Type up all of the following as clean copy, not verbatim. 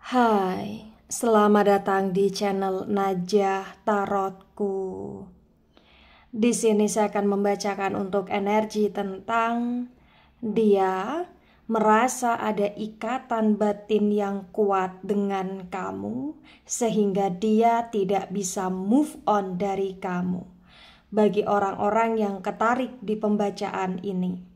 Hai, selamat datang di channel Najah Tarotku. Di sini saya akan membacakan untuk energi tentang dia merasa ada ikatan batin yang kuat dengan kamu sehingga dia tidak bisa move on dari kamu. Bagi orang-orang yang ketarik di pembacaan ini,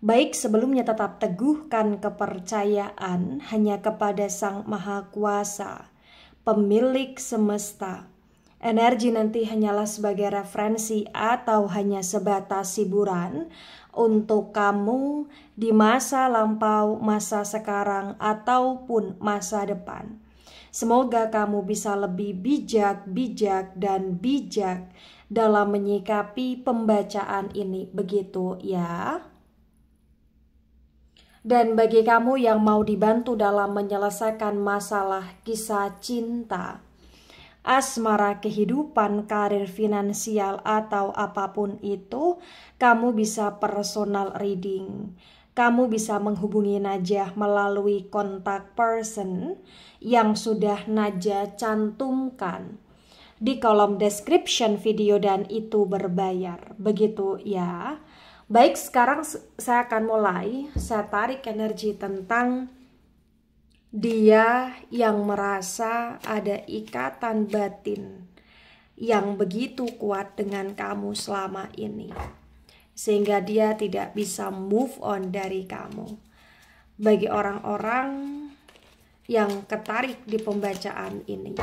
baik sebelumnya tetap teguhkan kepercayaan hanya kepada Sang Maha Kuasa, pemilik semesta. Energi nanti hanyalah sebagai referensi atau hanya sebatas hiburan untuk kamu di masa lampau, masa sekarang, ataupun masa depan. Semoga kamu bisa lebih bijak dalam menyikapi pembacaan ini, begitu ya. Dan bagi kamu yang mau dibantu dalam menyelesaikan masalah kisah cinta, asmara, kehidupan, karir, finansial, atau apapun itu, kamu bisa personal reading. Kamu bisa menghubungi Najah melalui kontak person yang sudah Najah cantumkan di kolom description video dan itu berbayar. Begitu ya. Baik, sekarang saya akan mulai. Saya tarik energi tentang dia yang merasa ada ikatan batin yang begitu kuat dengan kamu selama ini, sehingga dia tidak bisa move on dari kamu. Bagi orang-orang yang ketarik di pembacaan ini,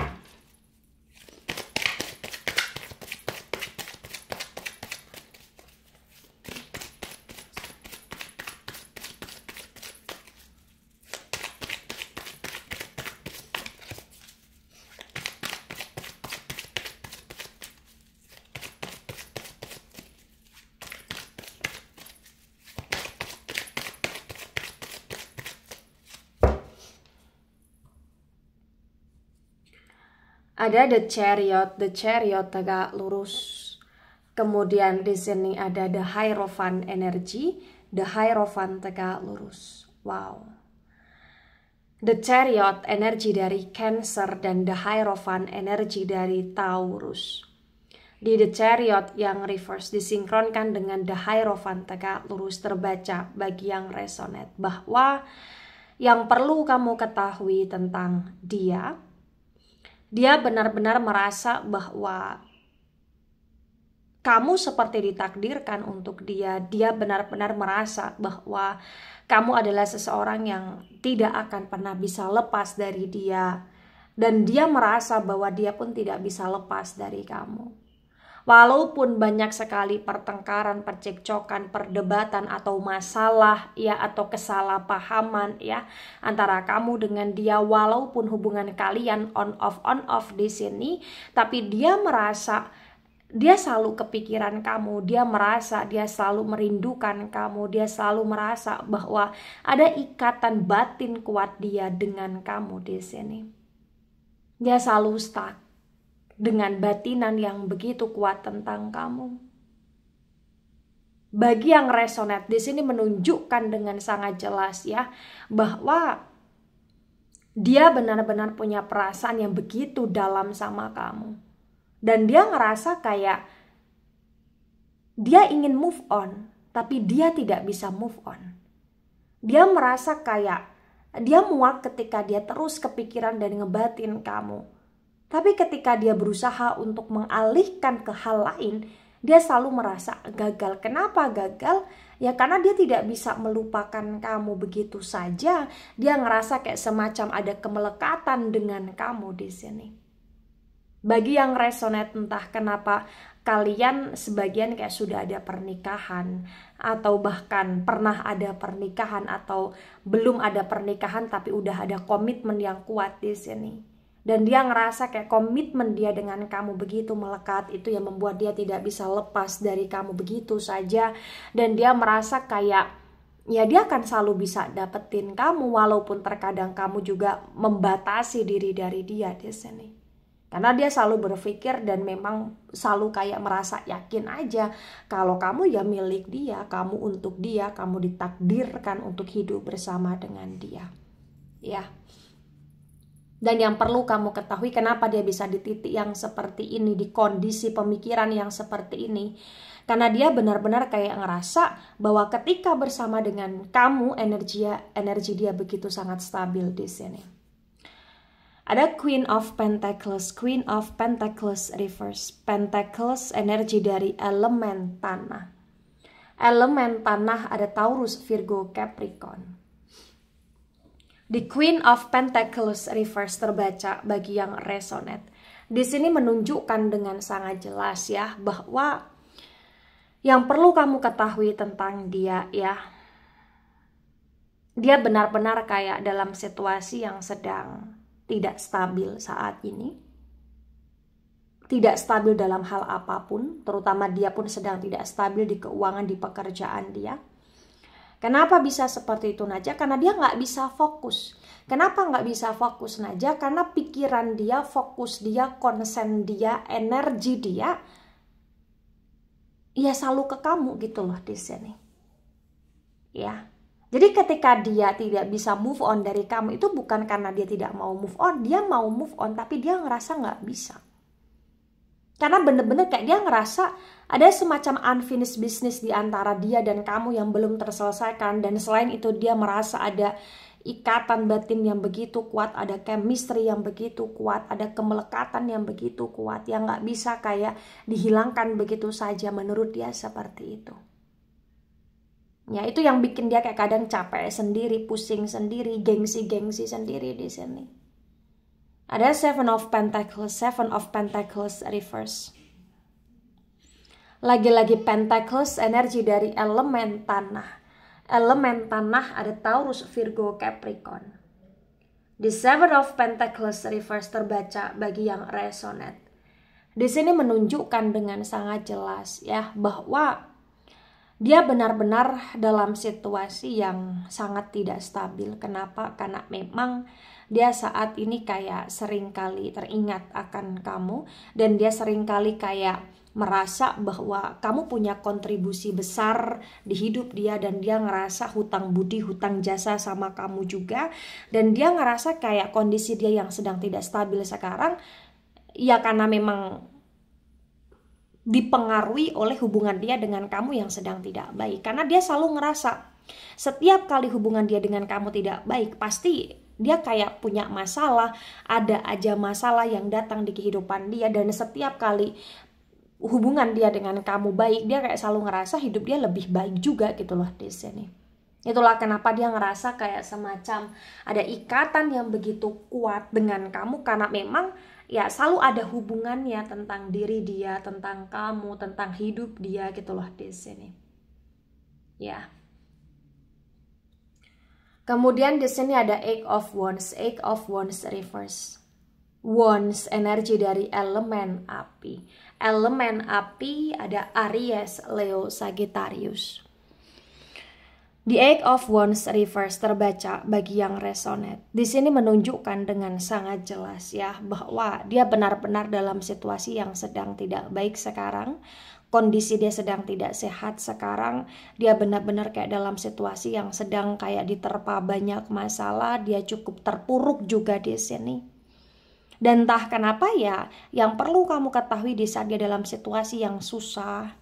ada the chariot tegak lurus. Kemudian di sini ada the hierophant energi, the hierophant tegak lurus. Wow. The chariot energi dari Cancer dan the hierophant energi dari Taurus. Di the chariot yang reverse disinkronkan dengan the hierophant tegak lurus, terbaca bagi yang resonate bahwa yang perlu kamu ketahui tentang dia benar-benar merasa bahwa kamu seperti ditakdirkan untuk dia. Dia benar-benar merasa bahwa kamu adalah seseorang yang tidak akan pernah bisa lepas dari dia. Dan dia merasa bahwa dia pun tidak bisa lepas dari kamu. Walaupun banyak sekali pertengkaran, percekcokan, perdebatan atau masalah ya, atau kesalahpahaman ya antara kamu dengan dia, walaupun hubungan kalian on off di sini, tapi dia merasa dia selalu kepikiran kamu, dia merasa dia selalu merindukan kamu, dia selalu merasa bahwa ada ikatan batin kuat dia dengan kamu di sini. Dia selalu stuck dengan batinan yang begitu kuat tentang kamu. Bagi yang resonate di sini menunjukkan dengan sangat jelas ya bahwa dia benar-benar punya perasaan yang begitu dalam sama kamu. Dan dia ngerasa kayak dia ingin move on, tapi dia tidak bisa move on. Dia merasa kayak dia muak ketika dia terus kepikiran dan ngebatin kamu. Tapi ketika dia berusaha untuk mengalihkan ke hal lain, dia selalu merasa gagal. Kenapa gagal? Ya karena dia tidak bisa melupakan kamu begitu saja. Dia ngerasa kayak semacam ada kemelekatan dengan kamu di sini. Bagi yang resonate, entah kenapa kalian sebagian kayak sudah ada pernikahan, atau bahkan pernah ada pernikahan, atau belum ada pernikahan tapi udah ada komitmen yang kuat di sini. Dan dia ngerasa kayak komitmen dia dengan kamu begitu melekat, itu yang membuat dia tidak bisa lepas dari kamu begitu saja. Dan dia merasa kayak ya dia akan selalu bisa dapetin kamu, walaupun terkadang kamu juga membatasi diri dari dia di sini. Karena dia selalu berpikir dan memang selalu kayak merasa yakin aja kalau kamu ya milik dia, kamu untuk dia, kamu ditakdirkan untuk hidup bersama dengan dia. Ya. Dan yang perlu kamu ketahui kenapa dia bisa di titik yang seperti ini, di kondisi pemikiran yang seperti ini. Karena dia benar-benar kayak ngerasa bahwa ketika bersama dengan kamu, energi dia begitu sangat stabil di sini. Ada Queen of Pentacles reverse. Pentacles energi dari elemen tanah. Elemen tanah ada Taurus, Virgo, Capricorn. The Queen of Pentacles reverse terbaca bagi yang resonate. Di sini menunjukkan dengan sangat jelas ya bahwa yang perlu kamu ketahui tentang dia ya. Dia benar-benar kayak dalam situasi yang sedang tidak stabil saat ini. Tidak stabil dalam hal apapun, terutama dia pun sedang tidak stabil di keuangan, di pekerjaan dia. Kenapa bisa seperti itu Najah? Karena dia nggak bisa fokus. Kenapa nggak bisa fokus Najah? Karena pikiran dia, fokus dia, konsen dia, energi dia, ya selalu ke kamu gitu loh di sini. Ya. Jadi ketika dia tidak bisa move on dari kamu, itu bukan karena dia tidak mau move on. Dia mau move on, tapi dia ngerasa nggak bisa. Karena bener-bener kayak dia ngerasa ada semacam unfinished business di antara dia dan kamu yang belum terselesaikan. Dan selain itu dia merasa ada ikatan batin yang begitu kuat, ada chemistry yang begitu kuat, ada kemelekatan yang begitu kuat, yang gak bisa kayak dihilangkan begitu saja. Menurut dia seperti itu. Ya itu yang bikin dia kayak kadang capek sendiri, pusing sendiri, gengsi-gengsi sendiri di sini. Ada Seven of Pentacles reverse. Lagi-lagi Pentacles energi dari elemen tanah. Elemen tanah ada Taurus, Virgo, Capricorn. The Seven of Pentacles reverse terbaca bagi yang resonate. Di sini menunjukkan dengan sangat jelas ya bahwa dia benar-benar dalam situasi yang sangat tidak stabil. Kenapa? Karena memang dia saat ini kayak seringkali teringat akan kamu. Dan dia seringkali kayak merasa bahwa kamu punya kontribusi besar di hidup dia. Dan dia ngerasa hutang budi, hutang jasa sama kamu juga. Dan dia ngerasa kayak kondisi dia yang sedang tidak stabil sekarang, ya karena memang dipengaruhi oleh hubungan dia dengan kamu yang sedang tidak baik. Karena dia selalu ngerasa setiap kali hubungan dia dengan kamu tidak baik, pasti dia kayak punya masalah, ada aja masalah yang datang di kehidupan dia. Dan setiap kali hubungan dia dengan kamu baik, dia kayak selalu ngerasa hidup dia lebih baik juga gitu loh di sini. Itulah kenapa dia ngerasa kayak semacam ada ikatan yang begitu kuat dengan kamu, karena memang ya selalu ada hubungannya tentang diri dia, tentang kamu, tentang hidup dia gitu loh di sini. Ya. Kemudian di sini ada Eight of Wands reverse. Wands energi dari elemen api. Elemen api ada Aries, Leo, Sagittarius. The Eight of Wands reverse terbaca bagi yang resonate. Di sini menunjukkan dengan sangat jelas ya bahwa dia benar-benar dalam situasi yang sedang tidak baik sekarang. Kondisi dia sedang tidak sehat sekarang. Dia benar-benar kayak dalam situasi yang sedang kayak diterpa banyak masalah. Dia cukup terpuruk juga di sini. Dan entah kenapa ya, yang perlu kamu ketahui di saat dia dalam situasi yang susah,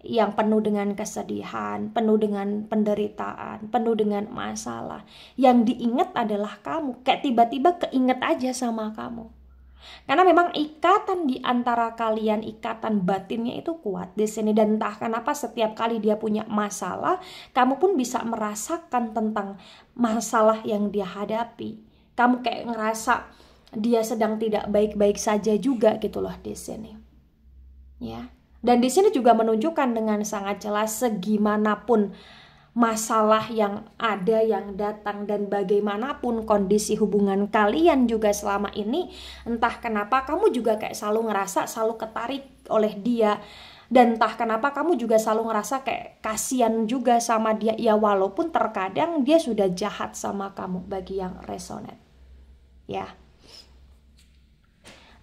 yang penuh dengan kesedihan, penuh dengan penderitaan, penuh dengan masalah, yang diingat adalah kamu. Kayak tiba-tiba keinget aja sama kamu. Karena memang ikatan di antara kalian, ikatan batinnya itu kuat di sini. Dan entah kenapa setiap kali dia punya masalah, kamu pun bisa merasakan tentang masalah yang dia hadapi. Kamu kayak ngerasa dia sedang tidak baik-baik saja juga gitu loh di sini. Ya. Dan di sini juga menunjukkan dengan sangat jelas segimanapun masalah yang ada, yang datang, dan bagaimanapun kondisi hubungan kalian juga selama ini, entah kenapa kamu juga kayak selalu ngerasa selalu ketarik oleh dia. Dan entah kenapa kamu juga selalu ngerasa kayak kasihan juga sama dia. Ya walaupun terkadang dia sudah jahat sama kamu bagi yang resonate. Ya.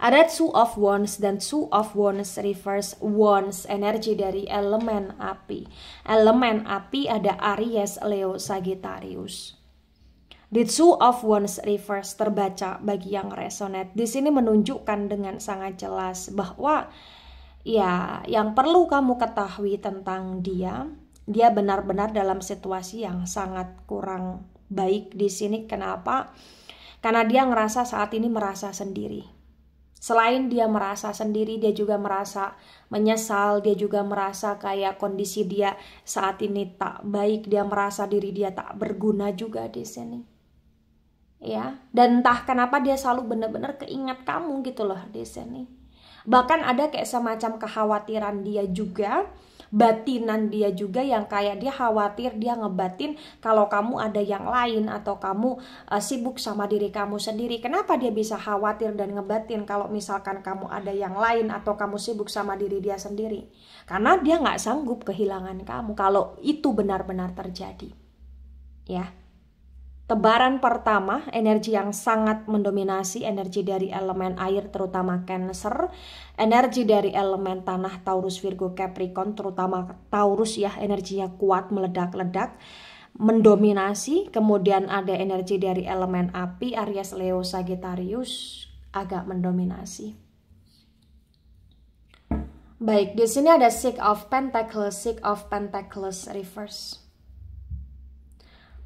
Ada Two of Wands dan Two of Wands reverse. Wands energi dari elemen api. Elemen api ada Aries, Leo, Sagittarius. The Two of Wands reverse terbaca bagi yang resonate. Di sini menunjukkan dengan sangat jelas bahwa ya yang perlu kamu ketahui tentang dia benar-benar dalam situasi yang sangat kurang baik di sini. Kenapa? Karena dia ngerasa saat ini merasa sendiri. Selain dia merasa sendiri, dia juga merasa menyesal, dia juga merasa kayak kondisi dia saat ini tak baik, dia merasa diri dia tak berguna juga di sini. Ya, dan entah kenapa dia selalu benar-benar keingat kamu gitu loh di sini. Bahkan ada kayak semacam kekhawatiran dia juga, batinan dia juga yang kayak dia khawatir, dia ngebatin kalau kamu ada yang lain atau kamu sibuk sama diri kamu sendiri. Kenapa dia bisa khawatir dan ngebatin kalau misalkan kamu ada yang lain atau kamu sibuk sama diri dia sendiri? Karena dia nggak sanggup kehilangan kamu kalau itu benar-benar terjadi. Ya. Tebaran pertama, energi yang sangat mendominasi, energi dari elemen air terutama Cancer, energi dari elemen tanah Taurus, Virgo, Capricorn terutama Taurus ya, energinya kuat, meledak-ledak, mendominasi. Kemudian ada energi dari elemen api, Aries, Leo, Sagittarius agak mendominasi. Baik, di sini ada Six of Pentacles reverse.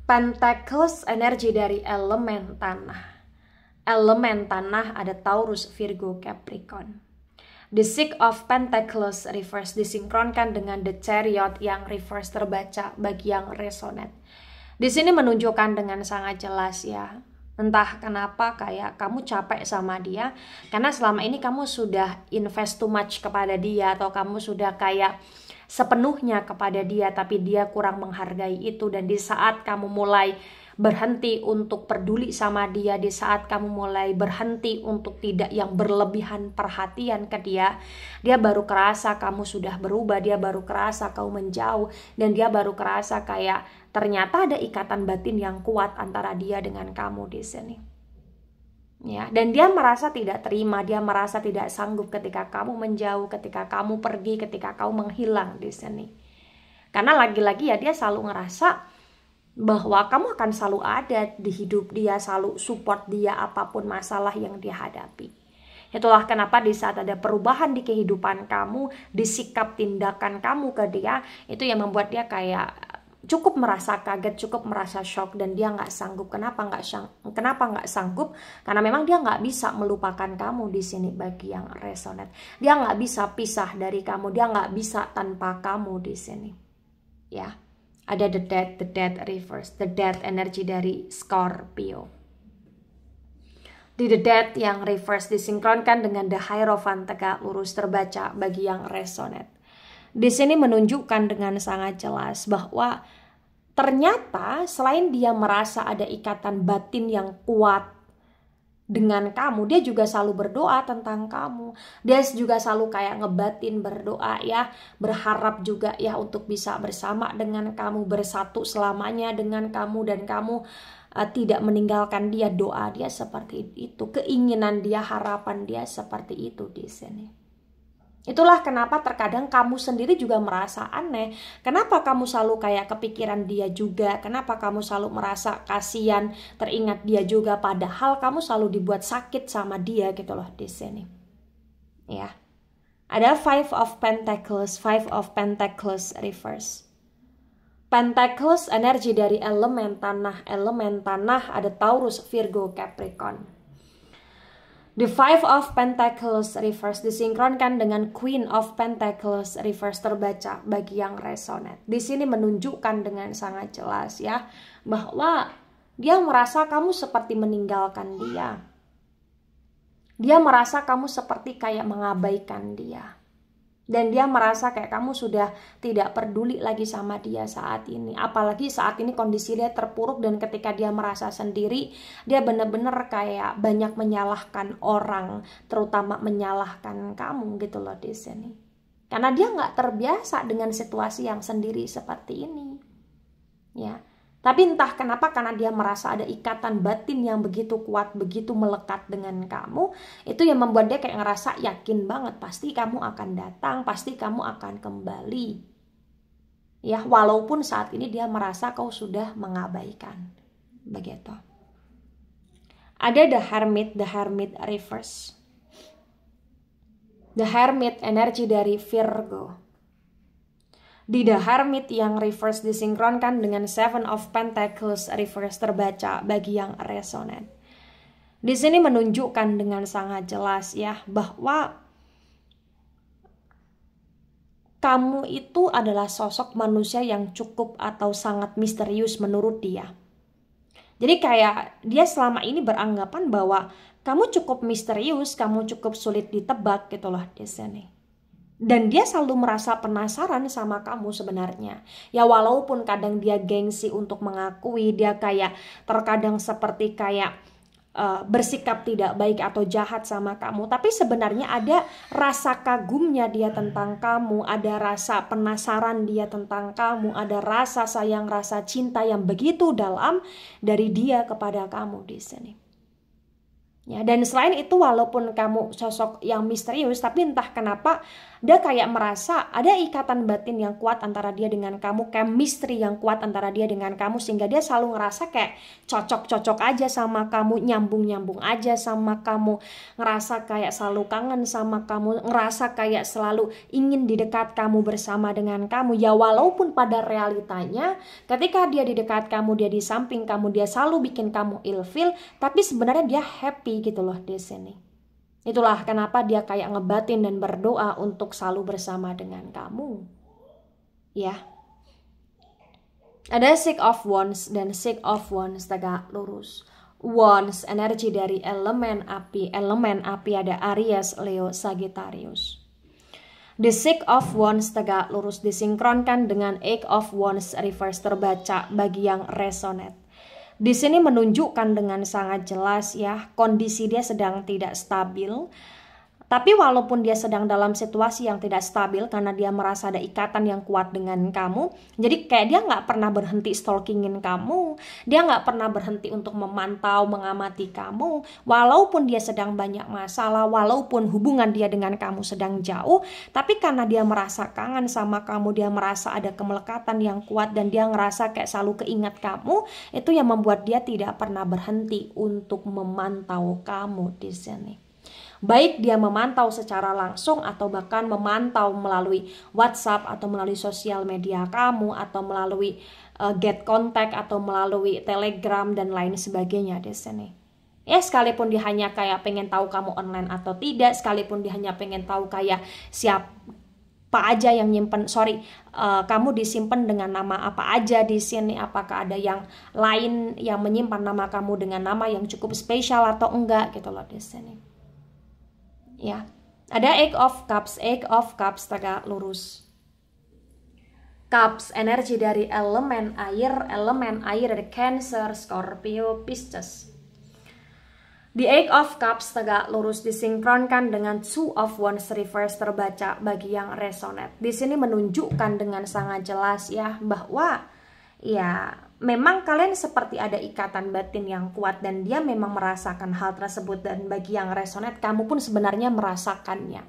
Pentacles energi dari elemen tanah. Elemen tanah ada Taurus, Virgo, Capricorn. The Six of Pentacles reverse disinkronkan dengan The Chariot yang reverse terbaca bagi yang resonate. Di sini menunjukkan dengan sangat jelas ya. Entah kenapa kayak kamu capek sama dia karena selama ini kamu sudah invest too much kepada dia, atau kamu sudah kayak sepenuhnya kepada dia tapi dia kurang menghargai itu. Dan di saat kamu mulai berhenti untuk peduli sama dia, di saat kamu mulai berhenti untuk tidak yang berlebihan perhatian ke dia, dia baru kerasa kamu sudah berubah, dia baru kerasa kamu menjauh, dan dia baru kerasa kayak ternyata ada ikatan batin yang kuat antara dia dengan kamu di sini. Ya, dan dia merasa tidak terima, dia merasa tidak sanggup ketika kamu menjauh, ketika kamu pergi, ketika kamu menghilang di sini. Karena lagi-lagi ya dia selalu ngerasa bahwa kamu akan selalu ada di hidup dia, selalu support dia apapun masalah yang dia hadapi. Itulah kenapa di saat ada perubahan di kehidupan kamu, di sikap tindakan kamu ke dia, itu yang membuat dia kayak cukup merasa kaget, cukup merasa shock, dan dia nggak sanggup. Kenapa nggak sanggup? Karena memang dia nggak bisa melupakan kamu di sini bagi yang resonate. Dia nggak bisa pisah dari kamu, dia nggak bisa tanpa kamu di sini. Ya, ada the death reverse, the death energi dari Scorpio. Di the death yang reverse disinkronkan dengan the Hierophant tegak lurus terbaca bagi yang resonate. Di sini menunjukkan dengan sangat jelas bahwa ternyata selain dia merasa ada ikatan batin yang kuat dengan kamu, dia juga selalu berdoa tentang kamu. Dia juga selalu kayak ngebatin berdoa ya, berharap juga ya untuk bisa bersama dengan kamu, bersatu selamanya dengan kamu, dan kamu tidak meninggalkan dia. Doa dia seperti itu, keinginan dia, harapan dia seperti itu di sini. Itulah kenapa terkadang kamu sendiri juga merasa aneh. Kenapa kamu selalu kayak kepikiran dia juga? Kenapa kamu selalu merasa kasihan, teringat dia juga, padahal kamu selalu dibuat sakit sama dia gitu loh di sini. Ya. Ada Five of Pentacles reverse. Pentacles energi dari elemen tanah ada Taurus, Virgo, Capricorn. The Five of Pentacles reverse disinkronkan dengan Queen of Pentacles reverse terbaca bagi yang resonate. Di sini menunjukkan dengan sangat jelas ya bahwa dia merasa kamu seperti meninggalkan dia. Dia merasa kamu seperti kayak mengabaikan dia. Dan dia merasa kayak kamu sudah tidak peduli lagi sama dia saat ini. Apalagi saat ini kondisi dia terpuruk, dan ketika dia merasa sendiri, dia benar-benar kayak banyak menyalahkan orang, terutama menyalahkan kamu gitu loh di sini. Karena dia nggak terbiasa dengan situasi yang sendiri seperti ini. Ya. Tapi entah kenapa, karena dia merasa ada ikatan batin yang begitu kuat, begitu melekat dengan kamu, itu yang membuat dia kayak ngerasa yakin banget, pasti kamu akan datang, pasti kamu akan kembali. Ya, walaupun saat ini dia merasa kau sudah mengabaikan. Begitu. Ada the Hermit reverse. The Hermit energi dari Virgo. Di The Hermit yang reverse disinkronkan dengan Seven of Pentacles reverse terbaca bagi yang resonate. Di sini menunjukkan dengan sangat jelas ya bahwa kamu itu adalah sosok manusia yang cukup atau sangat misterius menurut dia. Jadi kayak dia selama ini beranggapan bahwa kamu cukup misterius, kamu cukup sulit ditebak gitu loh di sini. Dan dia selalu merasa penasaran sama kamu sebenarnya. Ya walaupun kadang dia gengsi untuk mengakui, dia kayak terkadang seperti kayak bersikap tidak baik atau jahat sama kamu. Tapi sebenarnya ada rasa kagumnya dia tentang kamu, ada rasa penasaran dia tentang kamu, ada rasa sayang, rasa cinta yang begitu dalam dari dia kepada kamu di sini. Ya, dan selain itu walaupun kamu sosok yang misterius, tapi entah kenapa dia kayak merasa ada ikatan batin yang kuat antara dia dengan kamu, chemistry yang kuat antara dia dengan kamu, sehingga dia selalu ngerasa kayak cocok-cocok aja sama kamu, nyambung-nyambung aja sama kamu, ngerasa kayak selalu kangen sama kamu, ngerasa kayak selalu ingin di dekat kamu, bersama dengan kamu. Ya walaupun pada realitanya ketika dia di dekat kamu, dia di samping kamu, dia selalu bikin kamu ilfeel, tapi sebenarnya dia happy gitu loh di sini. Itulah kenapa dia kayak ngebatin dan berdoa untuk selalu bersama dengan kamu. Ya. Ada Six of Wands dan Six of Wands tegak lurus. Wands energi dari elemen api. Elemen api ada Aries, Leo, Sagittarius. The Six of Wands tegak lurus disinkronkan dengan Eight of Wands reverse terbaca bagi yang resonate. Di sini menunjukkan dengan sangat jelas ya, kondisi dia sedang tidak stabil. Tapi walaupun dia sedang dalam situasi yang tidak stabil karena dia merasa ada ikatan yang kuat dengan kamu, jadi kayak dia nggak pernah berhenti stalkingin kamu, dia nggak pernah berhenti untuk memantau, mengamati kamu, walaupun dia sedang banyak masalah, walaupun hubungan dia dengan kamu sedang jauh, tapi karena dia merasa kangen sama kamu, dia merasa ada kemelekatan yang kuat, dan dia ngerasa kayak selalu keingat kamu, itu yang membuat dia tidak pernah berhenti untuk memantau kamu di sini. Baik dia memantau secara langsung atau bahkan memantau melalui WhatsApp atau melalui sosial media kamu atau melalui get contact atau melalui Telegram dan lain sebagainya di sini. Ya sekalipun dia hanya kayak pengen tahu kamu online atau tidak, sekalipun dia hanya pengen tahu kayak siapa aja yang nyimpen, kamu disimpan dengan nama apa aja di sini, apakah ada yang lain yang menyimpan nama kamu dengan nama yang cukup spesial atau enggak gitu loh di sini. Ya, ada Eight of Cups tegak lurus. Cups energi dari elemen air dari Cancer, Scorpio, Pisces. The Eight of Cups tegak lurus disinkronkan dengan Two of Wands reverse terbaca bagi yang resonate. Di sini menunjukkan dengan sangat jelas ya bahwa ya memang kalian seperti ada ikatan batin yang kuat dan dia memang merasakan hal tersebut, dan bagi yang resonate kamu pun sebenarnya merasakannya.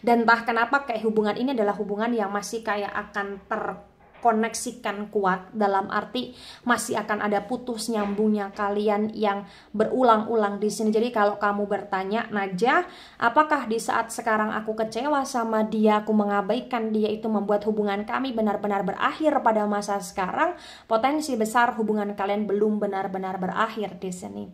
Dan entah kenapa kayak hubungan ini adalah hubungan yang masih kayak akan terkoneksikan kuat, dalam arti masih akan ada putus nyambungnya kalian yang berulang-ulang di sini. Jadi kalau kamu bertanya, Najah, apakah di saat sekarang aku kecewa sama dia, aku mengabaikan dia, itu membuat hubungan kami benar-benar berakhir pada masa sekarang? Potensi besar hubungan kalian belum benar-benar berakhir di sini.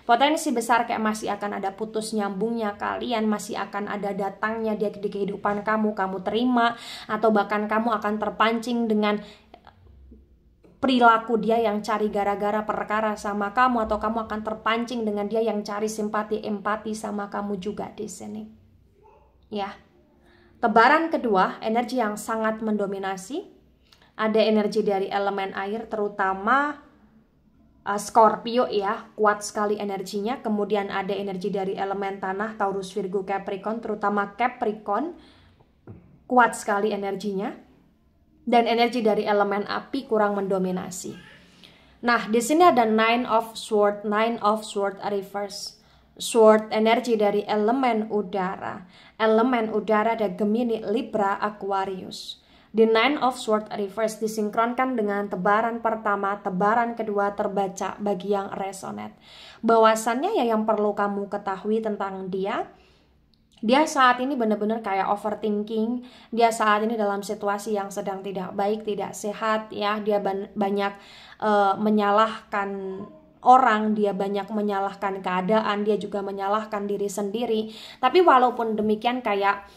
Potensi besar kayak masih akan ada putus nyambungnya kalian, masih akan ada datangnya dia di kehidupan kamu, kamu terima, atau bahkan kamu akan terpancing dengan perilaku dia yang cari gara-gara perkara sama kamu, atau kamu akan terpancing dengan dia yang cari simpati, empati sama kamu juga di sini. Ya. Tebaran kedua, energi yang sangat mendominasi. Ada energi dari elemen air, terutama Scorpio ya, kuat sekali energinya. Kemudian ada energi dari elemen tanah, Taurus, Virgo, Capricorn, terutama Capricorn kuat sekali energinya. Dan energi dari elemen api kurang mendominasi. Nah, di sini ada Nine of Swords reverse. Sword energi dari elemen udara. Elemen udara ada Gemini, Libra, Aquarius. The Nine of Swords reverse disinkronkan dengan tebaran pertama, tebaran kedua terbaca bagi yang resonate. Bahwasannya ya yang perlu kamu ketahui tentang dia saat ini benar-benar kayak overthinking. Dia saat ini dalam situasi yang sedang tidak baik, tidak sehat ya. Dia banyak menyalahkan orang, dia banyak menyalahkan keadaan, dia juga menyalahkan diri sendiri. Tapi walaupun demikian kayak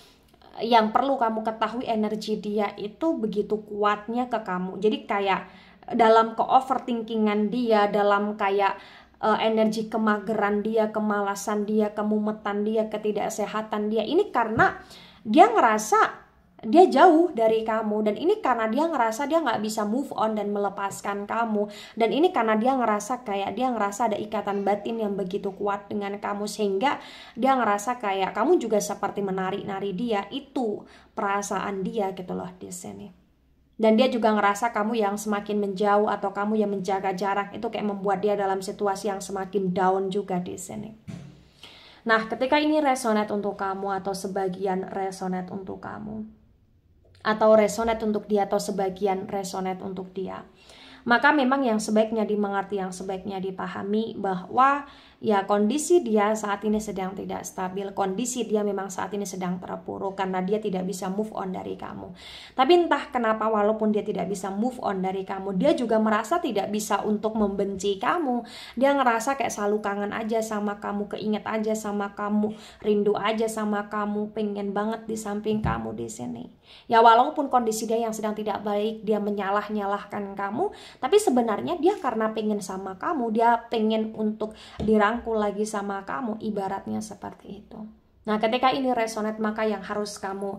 yang perlu kamu ketahui energi dia itu begitu kuatnya ke kamu. Jadi kayak dalam ke-overthinkingan dia, dalam kayak energi kemageran dia, kemalasan dia, kemumetan dia, ketidaksehatan dia. Ini karena dia ngerasa dia jauh dari kamu, dan ini karena dia ngerasa dia nggak bisa move on dan melepaskan kamu, dan ini karena dia ngerasa kayak dia ngerasa ada ikatan batin yang begitu kuat dengan kamu, sehingga dia ngerasa kayak kamu juga seperti menari-nari dia. Itu perasaan dia gitu loh di sini. Dan dia juga ngerasa kamu yang semakin menjauh atau kamu yang menjaga jarak itu kayak membuat dia dalam situasi yang semakin down juga di sini. Nah, ketika ini resonate untuk kamu atau sebagian resonate untuk kamu, atau resonate untuk dia atau sebagian resonate untuk dia, maka memang yang sebaiknya dimengerti, yang sebaiknya dipahami bahwa ya kondisi dia saat ini sedang tidak stabil, kondisi dia memang saat ini sedang terpuruk karena dia tidak bisa move on dari kamu. Tapi entah kenapa walaupun dia tidak bisa move on dari kamu, dia juga merasa tidak bisa untuk membenci kamu. Dia ngerasa kayak selalu kangen aja sama kamu, keinget aja sama kamu, rindu aja sama kamu, pengen banget di samping kamu di sini. Ya walaupun kondisi dia yang sedang tidak baik, dia menyalah-nyalahkan kamu, tapi sebenarnya dia karena pengen sama kamu, dia pengen untuk dirangkul lagi sama kamu, ibaratnya seperti itu. Nah, ketika ini resonate, maka yang harus kamu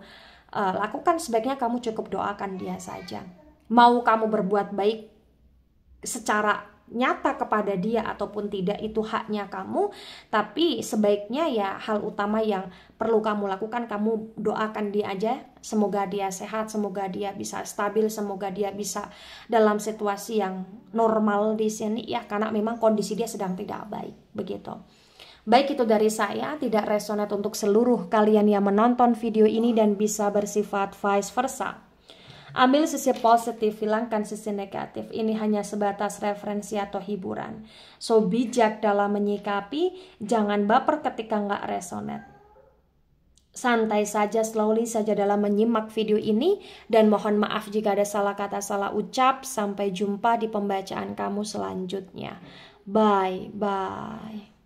lakukan sebaiknya kamu cukup doakan dia saja. Mau kamu berbuat baik secara nyata kepada dia ataupun tidak, itu haknya kamu, tapi sebaiknya ya hal utama yang perlu kamu lakukan, kamu doakan dia aja, semoga dia sehat, semoga dia bisa stabil, semoga dia bisa dalam situasi yang normal di sini ya, karena memang kondisi dia sedang tidak baik, begitu. Baik, itu dari saya, tidak resonate untuk seluruh kalian yang menonton video ini dan bisa bersifat vice versa. Ambil sisi positif, hilangkan sisi negatif. Ini hanya sebatas referensi atau hiburan. So, bijak dalam menyikapi, jangan baper ketika nggak resonate. Santai saja, slowly saja dalam menyimak video ini. Dan mohon maaf jika ada salah kata, salah ucap. Sampai jumpa di pembacaan kamu selanjutnya. Bye-bye.